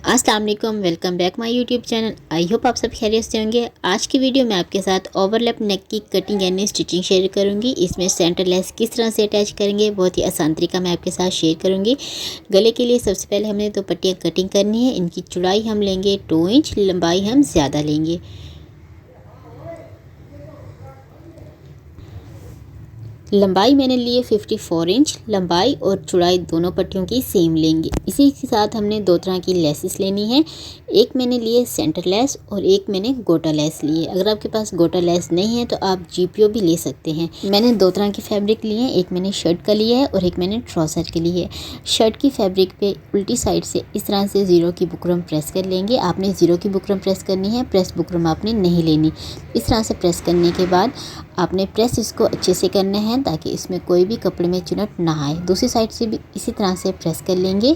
अस्सलाम वालेकुम, welcome back my YouTube channel. I hope आप सब खैरियत से होंगे। आज की वीडियो में आपके साथ ओवरलैप नेक की कटिंग यानी स्टिचिंग शेयर करूंगी। इसमें सेंटर लेस किस तरह से अटैच करेंगे बहुत ही आसान तरीका मैं आपके साथ शेयर करूंगी। गले के लिए सबसे पहले हमने दो पट्टियाँ कटिंग करनी है। इनकी चौड़ाई हम लेंगे 2 इंच, लंबाई हम ज़्यादा लेंगे। लंबाई मैंने लिए 54 इंच। लंबाई और चौड़ाई दोनों पट्टियों की सेम लेंगे। इसी के साथ हमने दो तरह की लेसेस लेनी है। एक मैंने लिए सेंटर लेस और एक मैंने गोटा लेस लिए। अगर आपके पास गोटा लेस नहीं है तो आप जीपीओ भी ले सकते हैं। मैंने दो तरह की फैब्रिक लिए हैं, एक मैंने शर्ट का लिया है और एक मैंने ट्राउज़र के लिए है। शर्ट की फैब्रिक पे उल्टी साइड से इस तरह से ज़ीरो की बुकरम प्रेस कर लेंगे। आपने ज़ीरो की बुकरम प्रेस करनी है, प्रेस बुकरम आपने नहीं लेनी। इस तरह से प्रेस करने के बाद आपने प्रेस इसको अच्छे से करना है ताकि इसमें कोई भी कपड़े में चुनट ना आए। दूसरी साइड से भी इसी तरह से प्रेस कर लेंगे।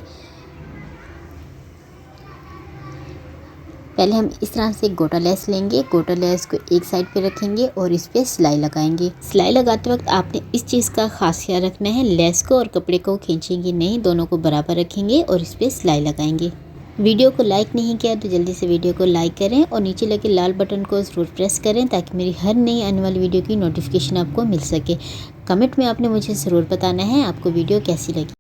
पहले हम इस तरह से गोटा लेस लेंगे। गोटा लेस को एक साइड पे रखेंगे और इस पे सिलाई लगाएंगे। सिलाई लगाते वक्त आपने इस चीज़ का खास ख्याल रखना है, लेस को और कपड़े को खींचेंगे नहीं, दोनों को बराबर रखेंगे और इस पे सिलाई लगाएंगे। वीडियो को लाइक नहीं किया तो जल्दी से वीडियो को लाइक करें और नीचे लगे लाल बटन को ज़रूर प्रेस करें ताकि मेरी हर नई आने वाली वीडियो की नोटिफिकेशन आपको मिल सके। कमेंट में आपने मुझे ज़रूर बताना है आपको वीडियो कैसी लगी।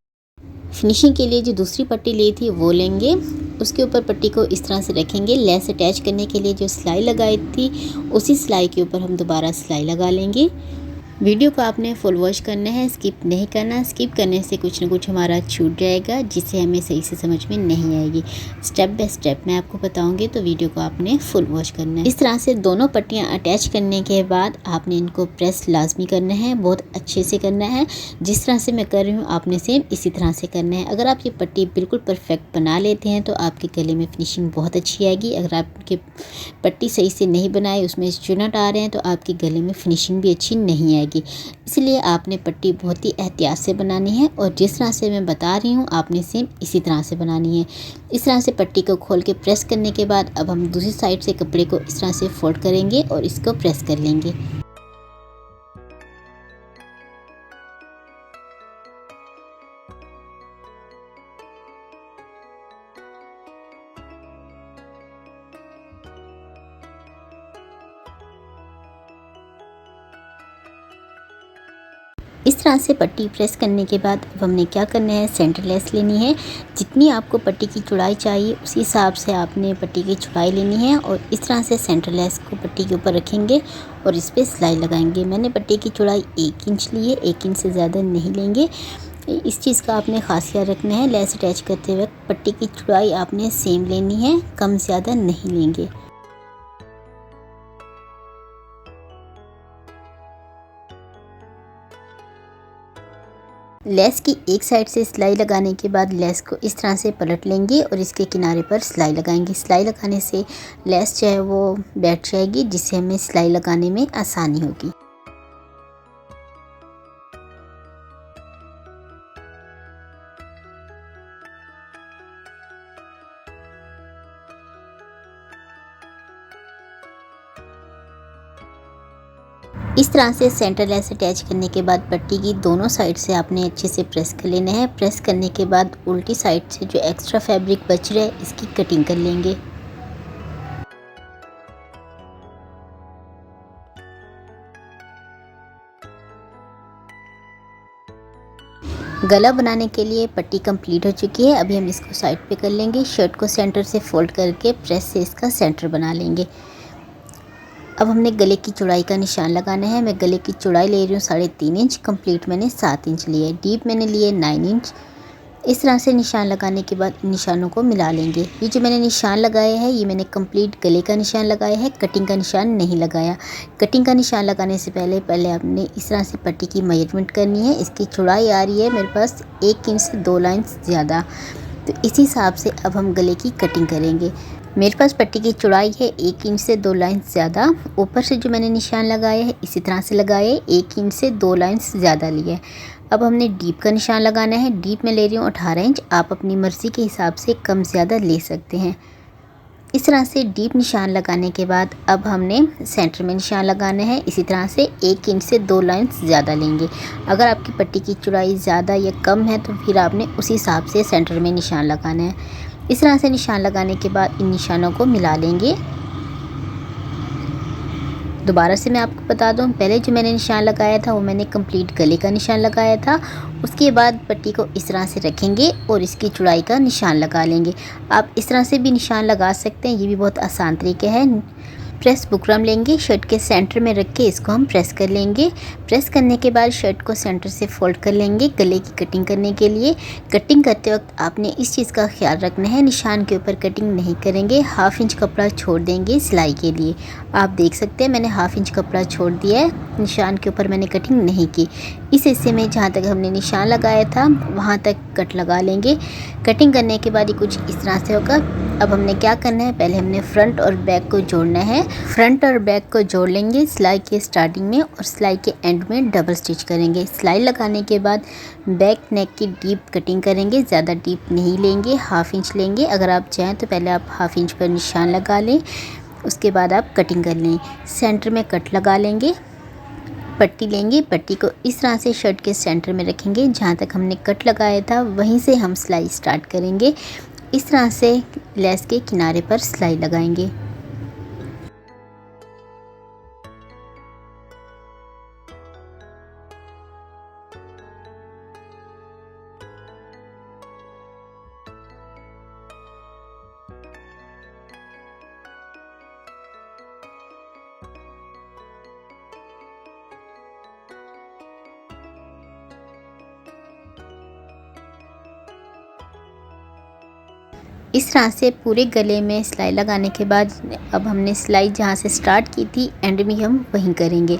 फिनिशिंग के लिए जो दूसरी पट्टी ली थी वो लेंगे, उसके ऊपर पट्टी को इस तरह से रखेंगे। लेस अटैच करने के लिए जो सिलाई लगाई थी उसी सिलाई के ऊपर हम दोबारा सिलाई लगा लेंगे। वीडियो को आपने फुल वॉच करना है, स्किप नहीं करना। स्किप करने से कुछ ना कुछ हमारा छूट जाएगा जिससे हमें सही से समझ में नहीं आएगी। स्टेप बाय स्टेप मैं आपको बताऊंगी तो वीडियो को आपने फुल वॉच करना है। इस तरह से दोनों पट्टियां अटैच करने के बाद आपने इनको प्रेस लाजमी करना है, बहुत अच्छे से करना है। जिस तरह से मैं कर रही हूँ आपने सेम इसी तरह से करना है। अगर आप ये पट्टी बिल्कुल परफेक्ट बना लेते हैं तो आपके गले में फिनिशिंग बहुत अच्छी आएगी। अगर आपके पट्टी सही से नहीं बनाए, उसमें चुनट आ रहे हैं तो आपके गले में फिनिशिंग भी अच्छी नहीं आएगी। इसलिए आपने पट्टी बहुत ही एहतियात से बनानी है और जिस तरह से मैं बता रही हूँ आपने सेम इसी तरह से बनानी है। इस तरह से पट्टी को खोल के प्रेस करने के बाद अब हम दूसरी साइड से कपड़े को इस तरह से फोल्ड करेंगे और इसको प्रेस कर लेंगे। इस तरह से पट्टी प्रेस करने के बाद अब हमने क्या करना है, सेंटर लेस लेनी है। जितनी आपको पट्टी की चौड़ाई चाहिए उसी हिसाब से आपने पट्टी की चौड़ाई लेनी है और इस तरह से सेंटर लेस को पट्टी के ऊपर रखेंगे और इस पर सिलाई लगाएंगे। मैंने पट्टी की चौड़ाई 1 इंच ली है, 1 इंच से ज़्यादा नहीं लेंगे। इस चीज़ का आपने खास ख्याल रखना है, लेस अटैच करते वक्त पट्टी की चौड़ाई आपने सेम लेनी है, कम ज़्यादा नहीं लेंगे। लेस की एक साइड से सिलाई लगाने के बाद लेस को इस तरह से पलट लेंगे और इसके किनारे पर सिलाई लगाएंगे। सिलाई लगाने से लेस जो है वो बैठ जाएगी जिससे हमें सिलाई लगाने में आसानी होगी। इस तरह से सेंटर लेस अटैच करने के बाद पट्टी की दोनों साइड से आपने अच्छे से प्रेस कर लेना है। प्रेस करने के बाद उल्टी साइड से जो एक्स्ट्रा फैब्रिक बच रहा है इसकी कटिंग कर लेंगे। गला बनाने के लिए पट्टी कंप्लीट हो चुकी है। अभी हम इसको साइड पे कर लेंगे। शर्ट को सेंटर से फोल्ड करके प्रेस से इसका सेंटर बना लेंगे। अब हमने गले की चौड़ाई का निशान लगाना है। मैं गले की चौड़ाई ले रही हूँ 3.5 इंच, कंप्लीट मैंने 7 इंच लिए, डीप मैंने लिए 9 इंच। इस तरह से निशान लगाने के बाद निशानों को मिला लेंगे। ये जो मैंने निशान लगाया है ये मैंने कंप्लीट गले का निशान लगाया है, कटिंग का निशान नहीं लगाया। कटिंग का निशान लगाने से पहले आपने इस तरह से पट्टी की मेजरमेंट करनी है। इसकी चौड़ाई आ रही है मेरे पास 1 इंच से 2 लाइन्स ज़्यादा, तो इसी हिसाब से अब हम गले की कटिंग करेंगे। मेरे पास पट्टी की चौड़ाई है 1 इंच से 2 लाइन्स ज़्यादा। ऊपर से जो मैंने निशान लगाया है इसी तरह से लगाए, 1 इंच से 2 लाइन्स ज़्यादा लिए। अब हमने डीप का निशान लगाना है। डीप में ले रही हूँ 18 इंच, आप अपनी मर्ज़ी के हिसाब से कम ज़्यादा ले सकते हैं। इस तरह से डीप निशान लगाने के बाद अब हमने सेंटर में निशान लगाना है। इसी तरह से 1 इंच से 2 लाइन्स ज़्यादा लेंगे। अगर आपकी पट्टी की चौड़ाई ज़्यादा या कम है तो फिर आपने उसी हिसाब से सेंटर में निशान लगाना है। इस तरह से निशान लगाने के बाद इन निशानों को मिला लेंगे। दोबारा से मैं आपको बता दूं, पहले जो मैंने निशान लगाया था वो मैंने कंप्लीट गले का निशान लगाया था। उसके बाद पट्टी को इस तरह से रखेंगे और इसकी चौड़ाई का निशान लगा लेंगे। आप इस तरह से भी निशान लगा सकते हैं, ये भी बहुत आसान तरीका है। प्रेस बुकरम लेंगे, शर्ट के सेंटर में रख के इसको हम प्रेस कर लेंगे। प्रेस करने के बाद शर्ट को सेंटर से फोल्ड कर लेंगे गले की कटिंग करने के लिए। कटिंग करते वक्त आपने इस चीज़ का ख्याल रखना है, निशान के ऊपर कटिंग नहीं करेंगे, हाफ इंच कपड़ा छोड़ देंगे सिलाई के लिए। आप देख सकते हैं मैंने हाफ इंच कपड़ा छोड़ दिया है, निशान के ऊपर मैंने कटिंग नहीं की। इस हिस्से में जहाँ तक हमने निशान लगाया था वहाँ तक कट लगा लेंगे। कटिंग करने के बाद ये कुछ इस तरह से होगा। अब हमने क्या करना है, पहले हमने फ्रंट और बैक को जोड़ना है। फ्रंट और बैक को जोड़ लेंगे सिलाई के स्टार्टिंग में और सिलाई के एंड में डबल स्टिच करेंगे। सिलाई लगाने के बाद बैक नेक की डीप कटिंग करेंगे, ज़्यादा डीप नहीं लेंगे, हाफ इंच लेंगे। अगर आप चाहें तो पहले आप हाफ इंच पर निशान लगा लें, उसके बाद आप कटिंग कर लें। सेंटर में कट लगा लेंगे, पट्टी लेंगे, पट्टी को इस तरह से शर्ट के सेंटर में रखेंगे, जहाँ तक हमने कट लगाया था वहीं से हम सिलाई स्टार्ट करेंगे। इस तरह से लेस के किनारे पर सिलाई लगाएंगे। इस तरह से पूरे गले में सिलाई लगाने के बाद अब हमने सिलाई जहाँ से स्टार्ट की थी एंड में हम वहीं करेंगे।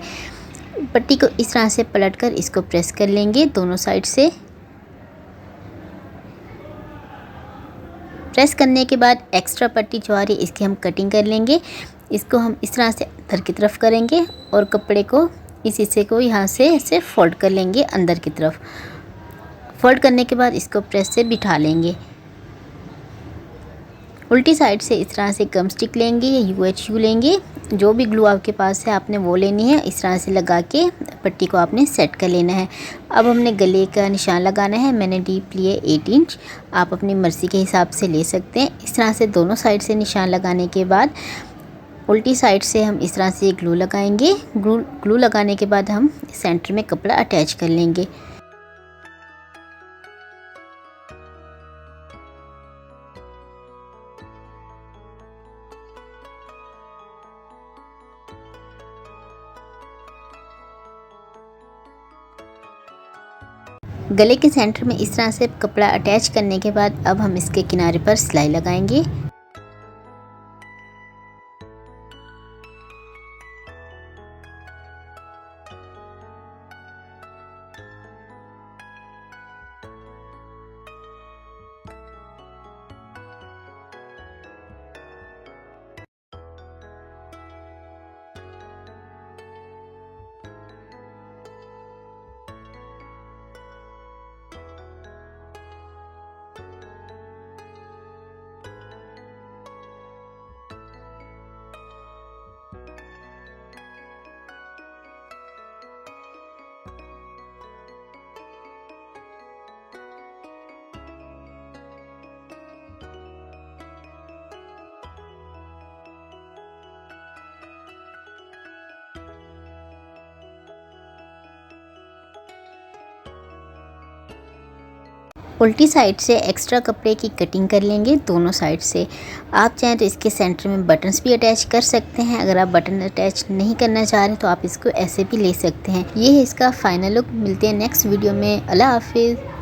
पट्टी को इस तरह से पलटकर इसको प्रेस कर लेंगे दोनों साइड से। प्रेस करने के बाद एक्स्ट्रा पट्टी जो आ रही है इसकी हम कटिंग कर लेंगे। इसको हम इस तरह से अंदर की तरफ करेंगे और कपड़े को इस हिस्से को यहाँ से ऐसे फोल्ड कर लेंगे अंदर की तरफ। फोल्ड करने के बाद इसको प्रेस से बिठा लेंगे। उल्टी साइड से इस तरह से गम स्टिक लेंगे या UHU लेंगे, जो भी ग्लू आपके पास है आपने वो लेनी है। इस तरह से लगा के पट्टी को आपने सेट कर लेना है। अब हमने गले का निशान लगाना है। मैंने डीप लिए 8 इंच, आप अपनी मर्ज़ी के हिसाब से ले सकते हैं। इस तरह से दोनों साइड से निशान लगाने के बाद उल्टी साइड से हम इस तरह से ग्लू लगाएंगे। ग्लू लगाने के बाद हम सेंटर में कपड़ा अटैच कर लेंगे। गले के सेंटर में इस तरह से कपड़ा अटैच करने के बाद अब हम इसके किनारे पर सिलाई लगाएंगे। उल्टी साइड से एक्स्ट्रा कपड़े की कटिंग कर लेंगे दोनों साइड से। आप चाहें तो इसके सेंटर में बटन्स भी अटैच कर सकते हैं। अगर आप बटन अटैच नहीं करना चाह रहे तो आप इसको ऐसे भी ले सकते हैं। ये है इसका फाइनल लुक। मिलते हैं नेक्स्ट वीडियो में। अल्लाह हाफिज़।